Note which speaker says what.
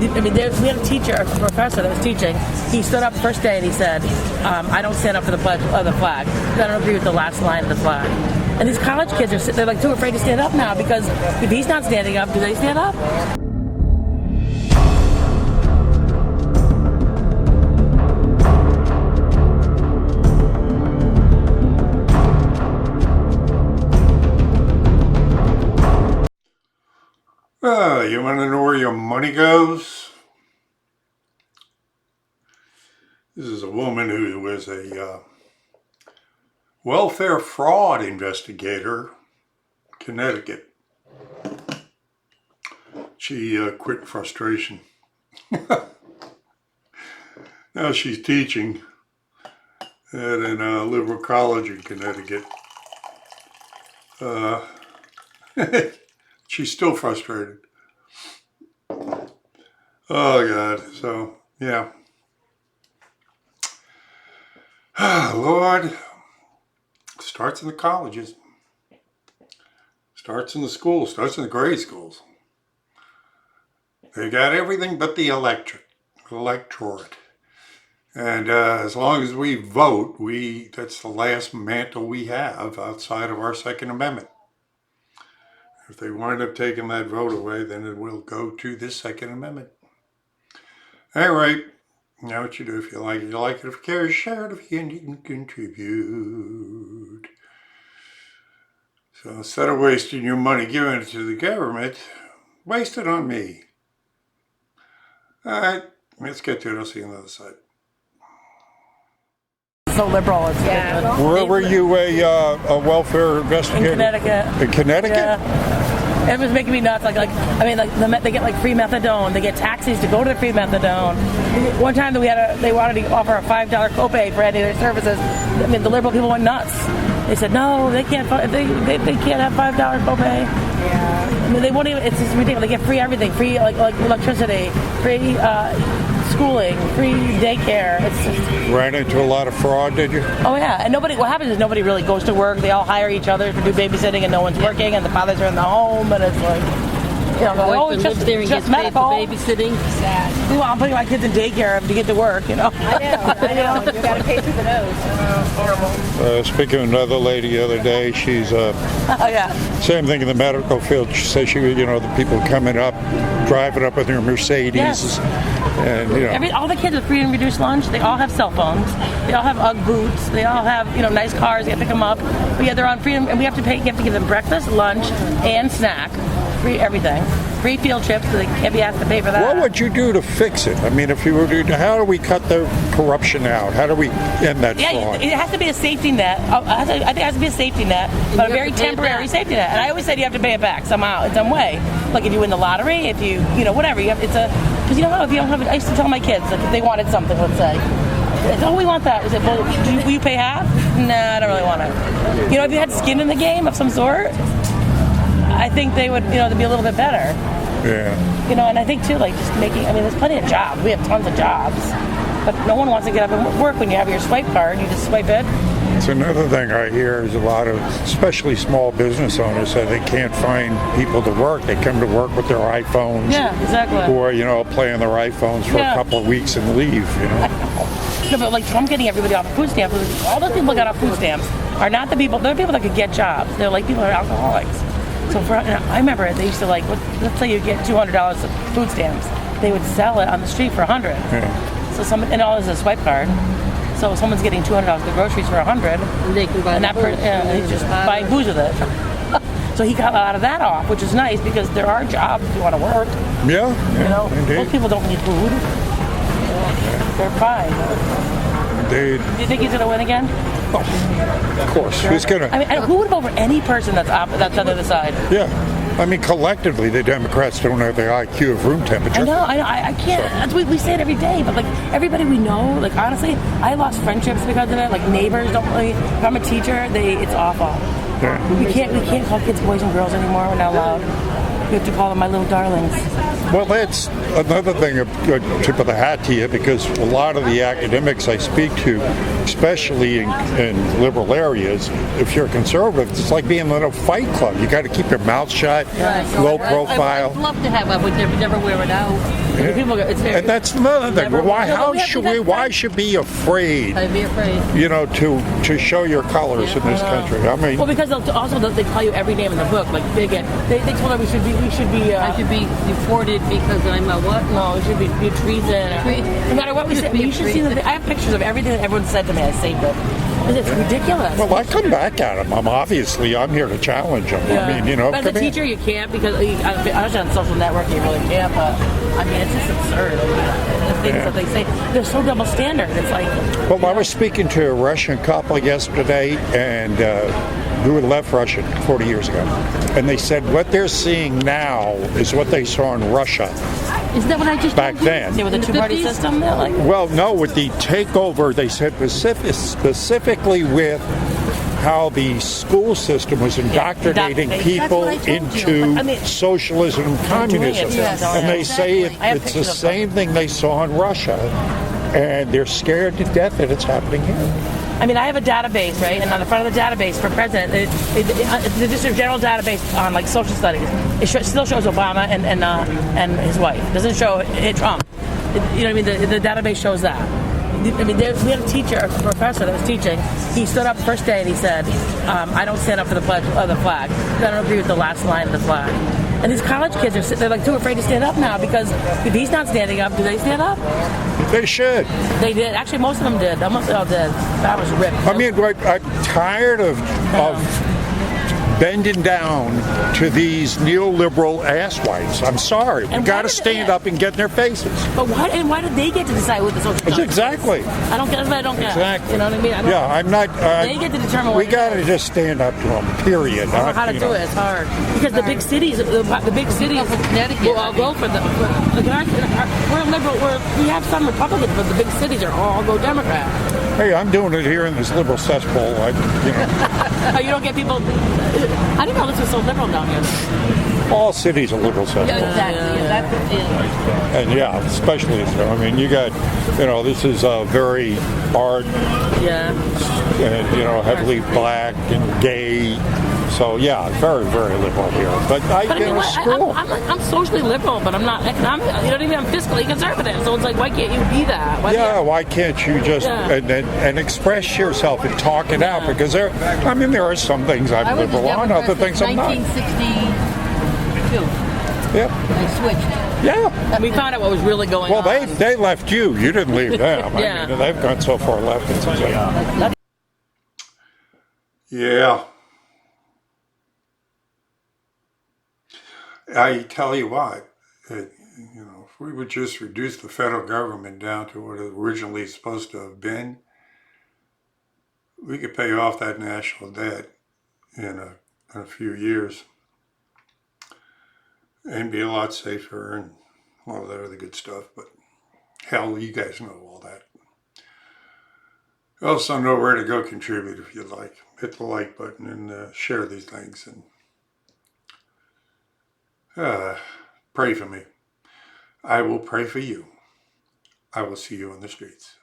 Speaker 1: we had a teacher, a professor that was teaching. He stood up first day and he said, I don't stand up for the pledge of the flag. I don't agree with the last line of the flag. And these college kids they're like too afraid to stand up now because if he's not standing up, do they stand up?
Speaker 2: You want to know where your money goes? This is a woman who was a Welfare Fraud Investigator, Connecticut. She quit in frustration. Now she's teaching at a liberal college in Connecticut. She's still frustrated. Oh God, so yeah. Lord, starts in the colleges, starts in the schools, starts in the grade schools. They got everything but the electorate. And as long as we vote, that's the last mantle we have outside of our Second Amendment. If they wind up taking that vote away, then it will go to the Second Amendment. Anyway, you know what you do. If you like it, you like it. If you care, share it. If you can contribute. So instead of wasting your money giving it to the government, waste it on me. All right, let's get to it. I'll see you on the other side.
Speaker 1: So liberal. It's ridiculous.
Speaker 2: Where were you a welfare investigator?
Speaker 1: In Connecticut.
Speaker 2: In Connecticut?
Speaker 1: Yeah. It was making me nuts. They get like free methadone. They get taxis to go to the free methadone. One time that they wanted to offer a $5 copay for any of their services. I mean, the liberal people went nuts. They said no, they can't. They can't have $5 copay. Yeah. I mean, they won't even. It's just ridiculous. They get free everything. Free like electricity. Free schooling. Free daycare. It's just.
Speaker 2: Ran into a lot of fraud, did you?
Speaker 1: Oh yeah, and what happens is nobody really goes to work. They all hire each other to do babysitting, and no one's working, and the fathers are in the home, and it's like,
Speaker 3: it's just
Speaker 1: there and gets medical.
Speaker 3: paid for babysitting.
Speaker 1: Sad. Well, I'm putting my kids in daycare to get to work,
Speaker 4: I know. You got to pay through the nose.
Speaker 1: Horrible.
Speaker 2: Speaking of another lady the other day, she's same thing in the medical field. She says the people coming up, driving up with their Mercedes.
Speaker 1: Yes.
Speaker 2: And
Speaker 1: all the kids with free and reduced lunch, they all have cell phones. They all have UGG boots. They all have nice cars. You have to pick them up. But yeah, they're on freedom, and we have to pay. You have to give them breakfast, lunch, and snack. Free everything. Free field trips, so they can't be asked to pay for that.
Speaker 2: What would you do to fix it? I mean, if you were to, how do we cut the corruption out? How do we end that fraud?
Speaker 1: It has to be a safety net. I think it has to be a safety net, but a very temporary safety net. And I always said you have to pay it back somehow, in some way. Like if you win the lottery, if you whatever. Because if you don't have it, I used to tell my kids, like, if they wanted something, let's say, we want that. I said, well, will you pay half? Nah, I don't really want it. If you had skin in the game of some sort, I think they would, to be a little bit better.
Speaker 2: Yeah.
Speaker 1: And I think too, like just making. I mean, there's plenty of jobs. We have tons of jobs, but no one wants to get up and work when you have your swipe card. You just swipe it.
Speaker 2: It's another thing I hear is a lot of, especially small business owners, say they can't find people to work. They come to work with their iPhones.
Speaker 1: Yeah, exactly.
Speaker 2: Or play on their iPhones for a couple of weeks and leave.
Speaker 1: No, but like Trump getting everybody off of food stamps. All those people that got off food stamps are not the people. They're people that could get jobs. They're like people who are alcoholics. So I remember they used to let's say you get $200 of food stamps, they would sell it on the street for $100.
Speaker 2: Yeah.
Speaker 1: So and all is a swipe card. So someone's getting $200 at the groceries for $100,
Speaker 3: and they can buy
Speaker 1: and he's just buying booze with it. So he got a lot of that off, which is nice because there are jobs if you want to work.
Speaker 2: Yeah. Indeed.
Speaker 1: Most people don't need food. They're fine.
Speaker 2: Indeed.
Speaker 1: Do you think he's going to win again?
Speaker 2: Oh, of course. Who's going to?
Speaker 1: I mean, who would vote for any person that's on the other side?
Speaker 2: Yeah. I mean, collectively, the Democrats don't have the IQ of room temperature.
Speaker 1: I know. I can't. So. We say it every day, but everybody we know, honestly, I lost friendships because of it. Neighbors don't really. If I'm a teacher, it's awful.
Speaker 2: Yeah.
Speaker 1: We can't call kids boys and girls anymore. We're not allowed. We have to call them my little darlings.
Speaker 2: Well, that's another thing, a tip of the hat to you, because a lot of the academics I speak to, especially in liberal areas, if you're a conservative, it's like being in a fight club. You got to keep your mouth shut, low profile.
Speaker 3: I'd love to have one, but never wear it out.
Speaker 1: People go, it's very,
Speaker 5: And that's another thing.
Speaker 1: Never-
Speaker 5: Why?
Speaker 1: No,
Speaker 5: How
Speaker 1: we have-
Speaker 5: should
Speaker 1: that's
Speaker 5: we? Why
Speaker 1: right.
Speaker 5: should be afraid?
Speaker 3: I'd be afraid.
Speaker 5: You know, to show your colors in this country. I mean,
Speaker 1: well, because they call you every name in the book, like bigot. They told her we should be.
Speaker 3: I should be deported because I'm a what?
Speaker 1: No, it should be treason. No matter what we say, you should see I have pictures of everything that everyone said to me. I saved it. It's ridiculous.
Speaker 5: well, I come back at them. I'm here to challenge them.
Speaker 1: Yeah.
Speaker 5: I mean, you know,
Speaker 1: But as a
Speaker 5: come in.
Speaker 1: teacher, you can't because honestly on social network you really can't. But I mean, it's just absurd. The things that they say, they're so double standard. It's like.
Speaker 5: Well, I was speaking to a Russian couple yesterday, and who had left Russia 40 years ago, and they said what they're seeing now is what they saw in Russia
Speaker 3: Isn't that what I just
Speaker 5: back
Speaker 3: told you?
Speaker 5: then.
Speaker 1: Yeah, with the
Speaker 3: In the
Speaker 1: two-party
Speaker 3: 50s?
Speaker 1: system, they're like.
Speaker 5: Well, no, with the takeover, they said specifically with how the school system was indoctrinating
Speaker 1: indoctrinate.
Speaker 5: people
Speaker 3: That's what I told you.
Speaker 5: into
Speaker 1: I mean,
Speaker 5: socialism and communism.
Speaker 1: doing it, yes.
Speaker 5: And they say
Speaker 3: Exactly.
Speaker 1: I have
Speaker 5: it's the
Speaker 1: pictures of
Speaker 5: same thing they saw in Russia, and they're scared to death that it's happening here.
Speaker 1: I mean, I have a database, right? And on the front of the database for president, the District General database on like social studies, still shows Obama and his wife. It doesn't show Trump. You know what I mean? The database shows that. I mean, we had a teacher, a professor that was teaching. He stood up first day and he said, "I don't stand up for the pledge of the flag. I don't agree with the last line of the flag." And these college kids they're like too afraid to stand up now because if he's not standing up, do they stand up?
Speaker 5: They should.
Speaker 1: They did. Actually, most of them did. Almost all did. That was ripped.
Speaker 5: I mean, I'm tired of bending down to these neoliberal asswipes. I'm sorry. We
Speaker 1: And
Speaker 5: got to
Speaker 1: why did
Speaker 5: stand
Speaker 1: they-
Speaker 5: up and get in their faces.
Speaker 1: But why did they get to decide what the social justice
Speaker 5: Exactly.
Speaker 1: is? I don't get. That's what I don't get.
Speaker 5: Exactly.
Speaker 1: You know what I mean? I don't,
Speaker 5: Yeah, I'm not.
Speaker 1: They get to determine what
Speaker 5: We
Speaker 1: it
Speaker 5: got to
Speaker 1: is.
Speaker 5: just stand up to them. Period.
Speaker 1: I don't know how to do it. It's hard because the big cities, the big cities
Speaker 3: Connecticut,
Speaker 1: will all go for the. We're liberal. We have some Republicans, but the big cities are all go Democrat.
Speaker 5: Hey, I'm doing it here in this liberal cesspool.
Speaker 1: Oh, you don't get people. I didn't know this was so liberal down here.
Speaker 5: All cities are liberal cesspool.
Speaker 3: Exactly. That's it.
Speaker 5: And yeah, especially, I mean, you got, this is very art
Speaker 1: Yeah.
Speaker 5: and, heavily black and gay. So yeah, very, very liberal here. But I
Speaker 1: But I
Speaker 5: get
Speaker 1: mean,
Speaker 5: a school.
Speaker 1: I'm socially liberal, but I'm not economic. You know what I mean? I'm fiscally conservative. So it's like, why can't you be that?
Speaker 5: Why can't you just
Speaker 1: Yeah.
Speaker 5: and express yourself and talk it out? Because there are some things
Speaker 3: I
Speaker 5: I'm
Speaker 3: was a
Speaker 5: liberal on,
Speaker 3: Democrat
Speaker 5: other things
Speaker 3: since
Speaker 5: I'm not.
Speaker 3: 1962.
Speaker 5: Yep.
Speaker 3: I switched.
Speaker 5: Yeah.
Speaker 1: And we found out what was really going
Speaker 5: Well,
Speaker 1: on.
Speaker 5: they left you. You didn't leave them.
Speaker 1: Yeah.
Speaker 5: I mean, they've gone so far left. It's insane.
Speaker 2: Yeah. I tell you what, if we would just reduce the federal government down to what it originally is supposed to have been, we could pay off that national debt in a few years and be a lot safer and all that other good stuff. But hell, you guys know all that. You also know where to go contribute if you'd like. Hit the like button and share these things and pray for me. I will pray for you. I will see you on the streets.